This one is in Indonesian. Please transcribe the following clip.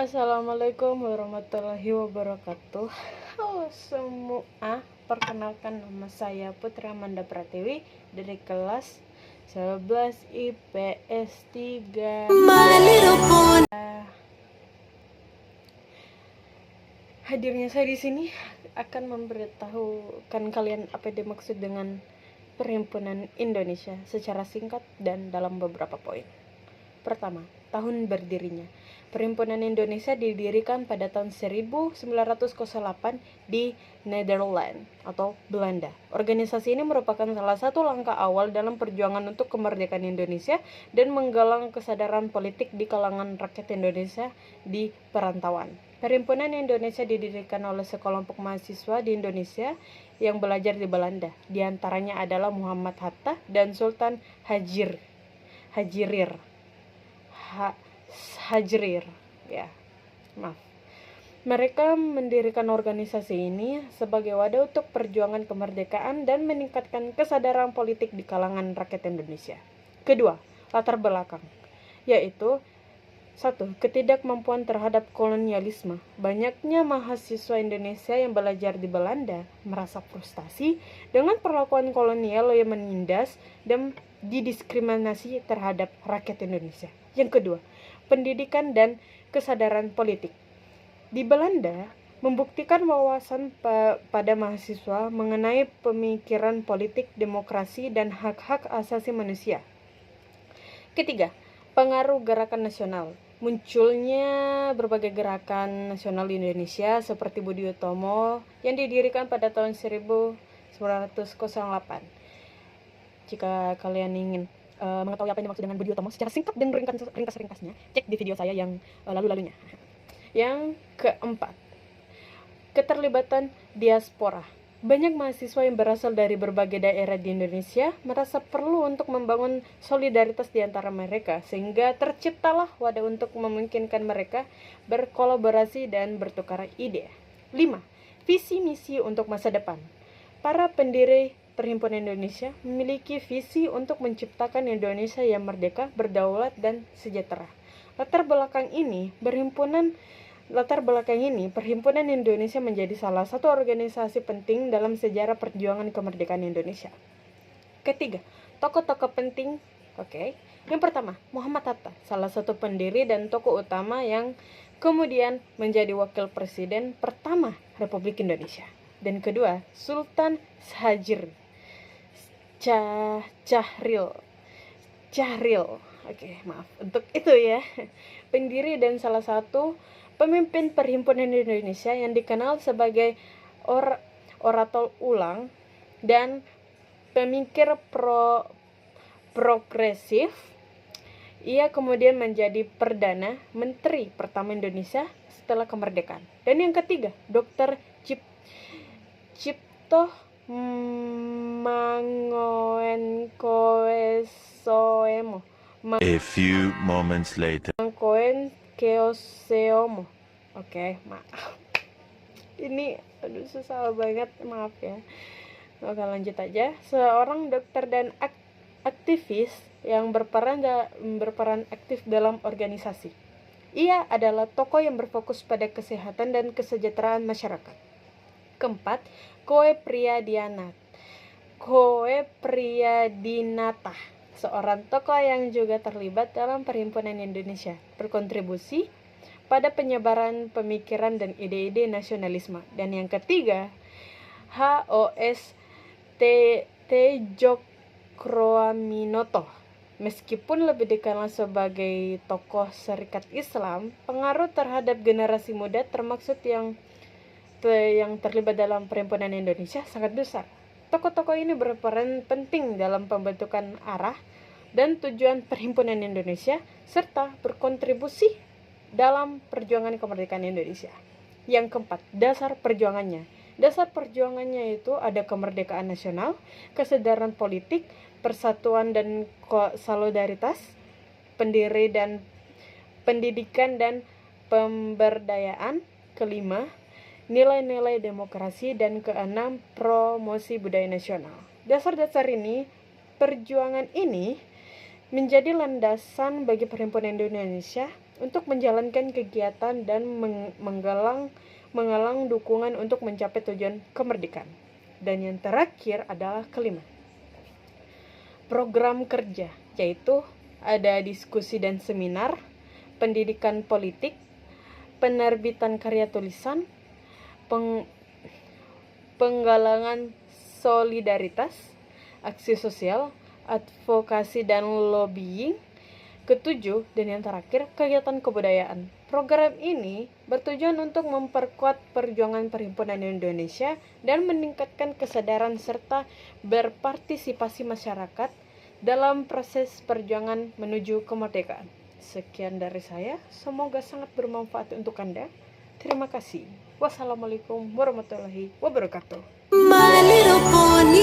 Assalamualaikum warahmatullahi wabarakatuh. Halo semua, perkenalkan nama saya Putri Amanda Pratiwi dari kelas 11 IPS 3. Hadirnya saya di sini akan memberitahukan kalian apa yang dimaksud dengan Perhimpunan Indonesia secara singkat dan dalam beberapa poin. Pertama, tahun berdirinya. Perhimpunan Indonesia didirikan pada tahun 1908 di Nederland atau Belanda. Organisasi ini merupakan salah satu langkah awal dalam perjuangan untuk kemerdekaan Indonesia dan menggalang kesadaran politik di kalangan rakyat Indonesia di perantauan. Perhimpunan Indonesia didirikan oleh sekelompok mahasiswa di Indonesia yang belajar di Belanda. Di antaranya adalah Muhammad Hatta dan Sultan Hajirir. Mereka mendirikan organisasi ini sebagai wadah untuk perjuangan kemerdekaan dan meningkatkan kesadaran politik di kalangan rakyat Indonesia. Kedua, latar belakang, yaitu 1. Ketidakmampuan terhadap kolonialisme. Banyaknya mahasiswa Indonesia yang belajar di Belanda merasa frustasi dengan perlakuan kolonial yang menindas dan didiskriminasi terhadap rakyat Indonesia. Yang kedua, pendidikan dan kesadaran politik. Di Belanda, membuktikan wawasan pada mahasiswa mengenai pemikiran politik, demokrasi, dan hak-hak asasi manusia. Ketiga, pengaruh gerakan nasional. Munculnya berbagai gerakan nasional di Indonesia seperti Budi Utomo yang didirikan pada tahun 1908. Jika kalian ingin mengetahui apa yang dimaksud dengan Budi Utomo secara singkat dan ringkas-ringkasnya, cek di video saya yang lalu-lalunya. Yang keempat, keterlibatan diaspora. Banyak mahasiswa yang berasal dari berbagai daerah di Indonesia merasa perlu untuk membangun solidaritas di antara mereka, sehingga terciptalah wadah untuk memungkinkan mereka berkolaborasi dan bertukar ide. 5. Visi misi untuk masa depan. Para pendiri Perhimpunan Indonesia memiliki visi untuk menciptakan Indonesia yang merdeka, berdaulat, dan sejahtera. Latar belakang ini, Perhimpunan Indonesia menjadi salah satu organisasi penting dalam sejarah perjuangan kemerdekaan Indonesia. Ketiga, tokoh-tokoh penting. Yang pertama, Muhammad Hatta, salah satu pendiri dan tokoh utama yang kemudian menjadi wakil presiden pertama Republik Indonesia. Dan kedua, Sultan Syahril. Untuk itu ya. Pendiri dan salah satu pemimpin Perhimpunan Indonesia yang dikenal sebagai orator ulang dan pemikir progresif. Ia kemudian menjadi Perdana Menteri pertama Indonesia setelah kemerdekaan. Dan yang ketiga, Dr. Cipto Mangunkusumo. A few moments later. Mangunkusumo. Maaf. Ini susah banget, maaf ya. Oke, lanjut aja. Seorang dokter dan aktivis yang berperan aktif dalam organisasi. Ia adalah tokoh yang berfokus pada kesehatan dan kesejahteraan masyarakat. Keempat, Koe Priyadinata, seorang tokoh yang juga terlibat dalam Perhimpunan Indonesia, berkontribusi pada penyebaran pemikiran dan ide-ide nasionalisme. Dan yang ketiga, H.O.S. Tedjokroaminoto. Meskipun lebih dikenal sebagai tokoh Serikat Islam, pengaruh terhadap generasi muda termasuk yang terlibat dalam Perhimpunan Indonesia sangat besar. Tokoh-tokoh ini berperan penting dalam pembentukan arah dan tujuan Perhimpunan Indonesia serta berkontribusi dalam perjuangan kemerdekaan Indonesia. Yang keempat, dasar perjuangannya. Dasar perjuangannya itu ada kemerdekaan nasional, kesadaran politik, persatuan dan solidaritas, pendidikan dan pemberdayaan. Kelima, nilai-nilai demokrasi, dan keenam, promosi budaya nasional. Dasar-dasar ini, perjuangan ini menjadi landasan bagi Perhimpunan Indonesia untuk menjalankan kegiatan dan menggalang dukungan untuk mencapai tujuan kemerdekaan. Dan yang terakhir adalah kelima, program kerja, yaitu ada diskusi dan seminar, pendidikan politik, penerbitan karya tulisan, penggalangan solidaritas, aksi sosial, advokasi dan lobbying. Ketujuh dan yang terakhir, kegiatan kebudayaan. Program ini bertujuan untuk memperkuat perjuangan Perhimpunan Indonesia dan meningkatkan kesadaran serta berpartisipasi masyarakat dalam proses perjuangan menuju kemerdekaan. Sekian dari saya, semoga sangat bermanfaat untuk Anda. Terima kasih. Wassalamualaikum warahmatullahi wabarakatuh. My little pony,